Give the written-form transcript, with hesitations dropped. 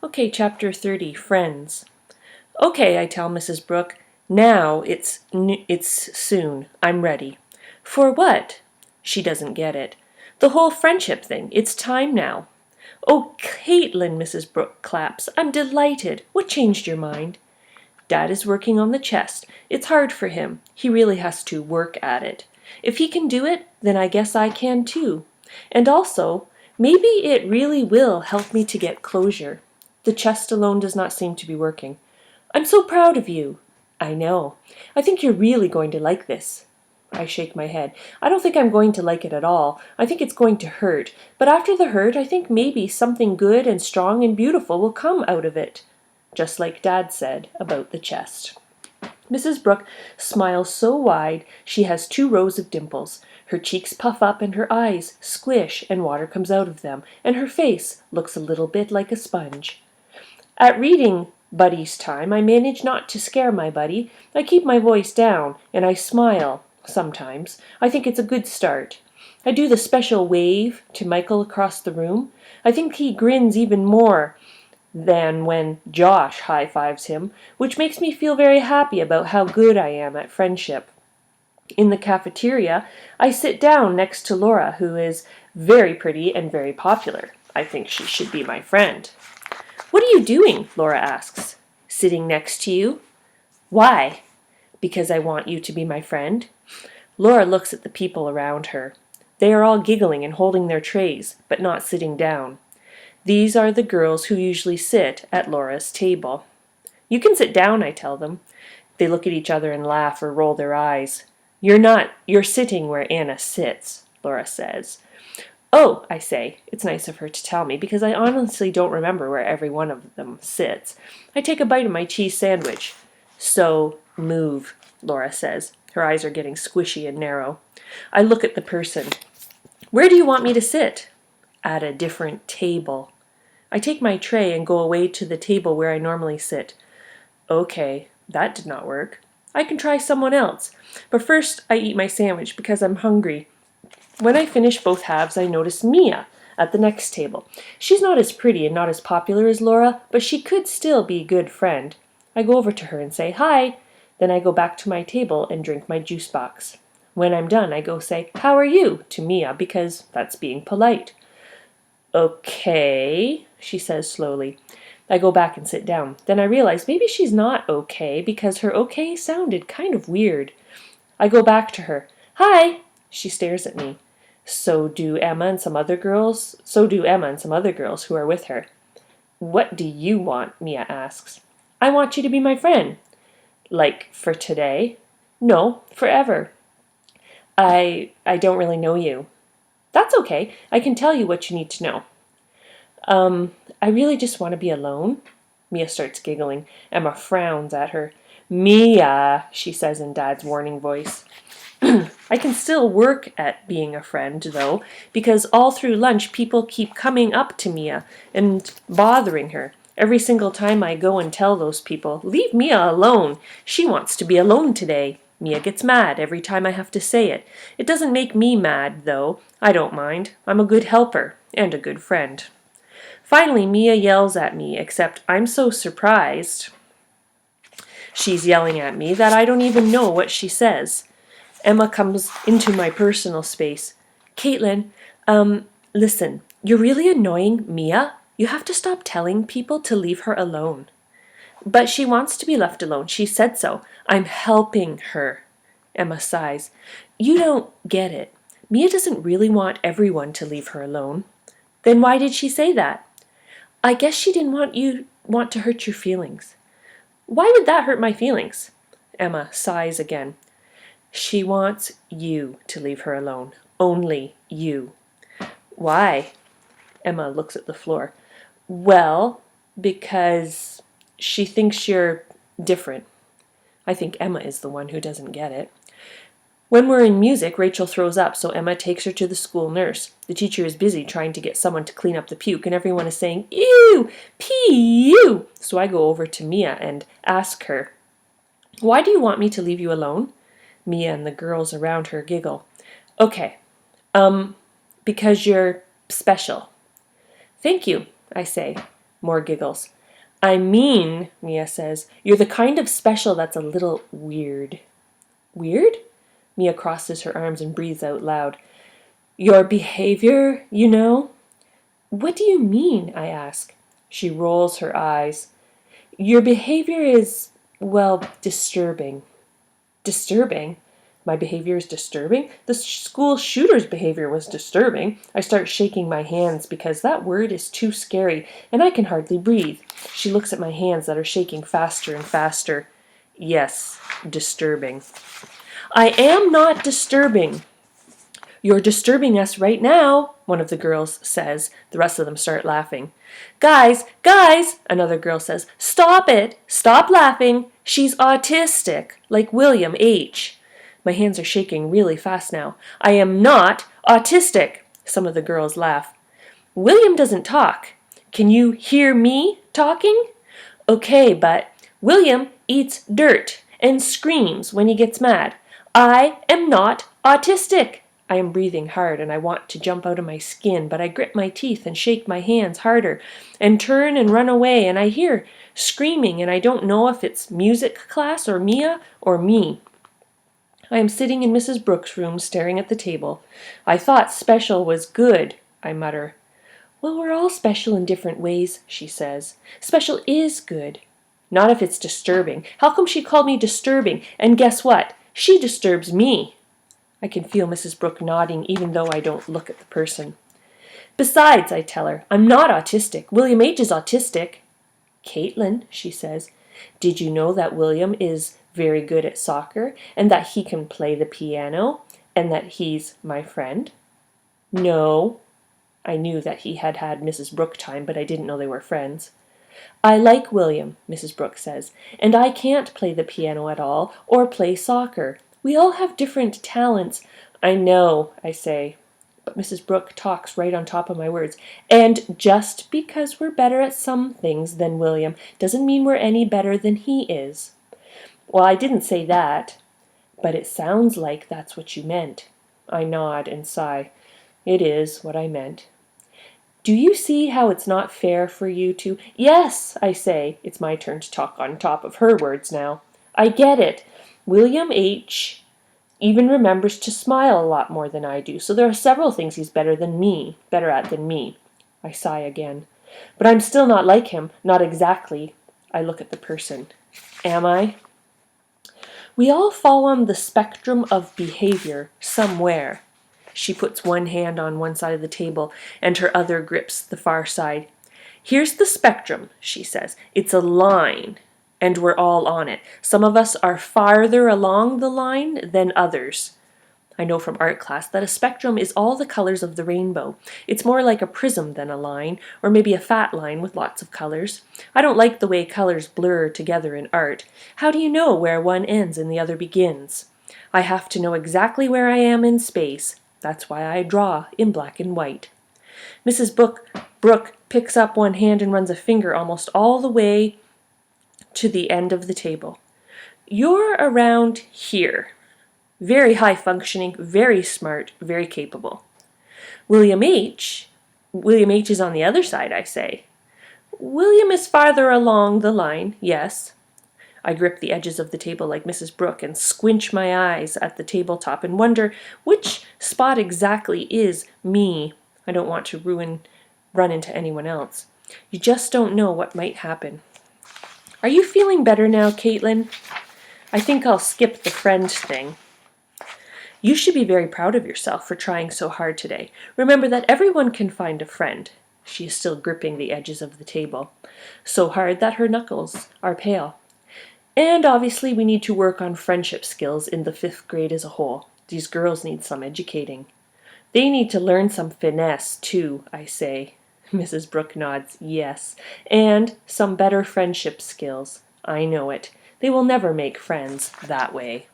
Okay, chapter 30, Friends. Okay, I tell Mrs. Brook. Now it's soon. I'm ready. For what? She doesn't get it. The whole friendship thing. It's time now. Oh, Caitlin, Mrs. Brook claps. I'm delighted. What changed your mind? Dad is working on the chest. It's hard for him. He really has to work at it. If he can do it, then I guess I can too. And also, maybe it really will help me to get closure. The chest alone does not seem to be working. I'm so proud of you. I know. I think you're really going to like this. I shake my head. I don't think I'm going to like it at all. I think it's going to hurt. But after the hurt, I think maybe something good and strong and beautiful will come out of it. Just like Dad said about the chest. Mrs. Brook smiles so wide she has 2 rows of dimples. Her cheeks puff up and her eyes squish and water comes out of them, and her face looks a little bit like a sponge. At reading Buddy's time, I manage not to scare my buddy. I keep my voice down, and I smile sometimes. I think it's a good start. I do the special wave to Michael across the room. I think he grins even more than when Josh high-fives him, which makes me feel very happy about how good I am at friendship. In the cafeteria, I sit down next to Laura, who is very pretty and very popular. I think she should be my friend. What are you doing? Laura asks. Sitting next to you. Why? Because I want you to be my friend. Laura looks at the people around her. They are all giggling and holding their trays, but not sitting down. These are the girls who usually sit at Laura's table. You can sit down, I tell them. They look at each other and laugh or roll their eyes. You're not. You're sitting where Anna sits, Laura says. Oh, I say. It's nice of her to tell me, because I honestly don't remember where every one of them sits. I take a bite of my cheese sandwich. So, move, Laura says. Her eyes are getting squishy and narrow. I look at the person. Where do you want me to sit? At a different table. I take my tray and go away to the table where I normally sit. Okay, that did not work. I can try someone else. But first I eat my sandwich because I'm hungry. When I finish both halves, I notice Mia at the next table. She's not as pretty and not as popular as Laura, but she could still be a good friend. I go over to her and say, hi. Then I go back to my table and drink my juice box. When I'm done, I go say, how are you, to Mia, because that's being polite. Okay, she says slowly. I go back and sit down. Then I realize maybe she's not okay because her okay sounded kind of weird. I go back to her. Hi! She stares at me. So do Emma and some other girls who are with her. What do you want? Mia asks. I want you to be my friend. Like for today? No, forever. I don't really know you. That's okay. I can tell you what you need to know. I really just want to be alone. Mia starts giggling. Emma frowns at her. Mia, she says in Dad's warning voice. I can still work at being a friend, though, because all through lunch people keep coming up to Mia and bothering her. Every single time I go and tell those people, leave Mia alone. She wants to be alone today. Mia gets mad every time I have to say it. It doesn't make me mad, though. I don't mind. I'm a good helper and a good friend. Finally, Mia yells at me, except I'm so surprised she's yelling at me that I don't even know what she says. Emma comes into my personal space. Caitlin, listen, you're really annoying Mia. You have to stop telling people to leave her alone. But she wants to be left alone. She said so. I'm helping her. Emma sighs. You don't get it. Mia doesn't really want everyone to leave her alone. Then why did she say that? I guess she didn't want to hurt your feelings. Why would that hurt my feelings? Emma sighs again. She wants you to leave her alone. Only you. Why? Emma looks at the floor. Well, because she thinks you're different. I think Emma is the one who doesn't get it. When we're in music, Rachel throws up, so Emma takes her to the school nurse. The teacher is busy trying to get someone to clean up the puke, and everyone is saying, ew, pee-ew. So I go over to Mia and ask her, why do you want me to leave you alone? Mia and the girls around her giggle. Okay, because you're special. Thank you, I say. More giggles. I mean, Mia says, you're the kind of special that's a little weird. Weird? Mia crosses her arms and breathes out loud. Your behavior, you know? What do you mean? I ask. She rolls her eyes. Your behavior is, well, disturbing. Disturbing? My behavior is disturbing? The school shooter's behavior was disturbing. I start shaking my hands because that word is too scary, and I can hardly breathe. She looks at my hands that are shaking faster and faster. Yes, disturbing. I am not disturbing. You're disturbing us right now, one of the girls says. The rest of them start laughing. Guys, guys, another girl says, stop it, stop laughing. She's autistic, like William H. My hands are shaking really fast now. I am not autistic, some of the girls laugh. William doesn't talk. Can you hear me talking? Okay, but William eats dirt and screams when he gets mad. I am not autistic. I am breathing hard and I want to jump out of my skin, but I grip my teeth and shake my hands harder and turn and run away, and I hear screaming, and I don't know if it's music class or Mia or me. I am sitting in Mrs. Brook's room staring at the table. I thought special was good, I mutter. Well, we're all special in different ways, she says. Special is good. Not if it's disturbing. How come she called me disturbing? And guess what? She disturbs me. I can feel Mrs. Brook nodding even though I don't look at the person. Besides, I tell her, I'm not autistic. William H. is autistic. Caitlin, she says, did you know that William is very good at soccer and that he can play the piano and that he's my friend? No. I knew that he had had Mrs. Brook time, but I didn't know they were friends. I like William, Mrs. Brook says, and I can't play the piano at all or play soccer. We all have different talents. I know, I say, but Mrs. Brook talks right on top of my words. And just because we're better at some things than William doesn't mean we're any better than he is. Well, I didn't say that, but it sounds like that's what you meant. I nod and sigh. It is what I meant. Do you see how it's not fair for you to... Yes, I say. It's my turn to talk on top of her words now. I get it. William H. even remembers to smile a lot more than I do, so there are several things he's better at than me. I sigh again. But I'm still not like him, not exactly. I look at the person. Am I? We all fall on the spectrum of behavior somewhere. She puts one hand on one side of the table and her other grips the far side. Here's the spectrum, she says. It's a line, and we're all on it. Some of us are farther along the line than others. I know from art class that a spectrum is all the colors of the rainbow. It's more like a prism than a line, or maybe a fat line with lots of colors. I don't like the way colors blur together in art. How do you know where one ends and the other begins? I have to know exactly where I am in space. That's why I draw in black and white. Mrs. Brook picks up one hand and runs a finger almost all the way to the end of the table. You're around here. Very high functioning, very smart, very capable. William H. is on the other side, I say. William is farther along the line, yes. I grip the edges of the table like Mrs. Brook and squinch my eyes at the tabletop and wonder which spot exactly is me. I don't want to run into anyone else. You just don't know what might happen. Are you feeling better now, Caitlin? I think I'll skip the friend thing. You should be very proud of yourself for trying so hard today. Remember that everyone can find a friend. She is still gripping the edges of the table, so hard that her knuckles are pale. And obviously we need to work on friendship skills in the 5th grade as a whole. These girls need some educating. They need to learn some finesse, too, I say. Mrs. Brook nods, yes. And some better friendship skills. I know it. They will never make friends that way.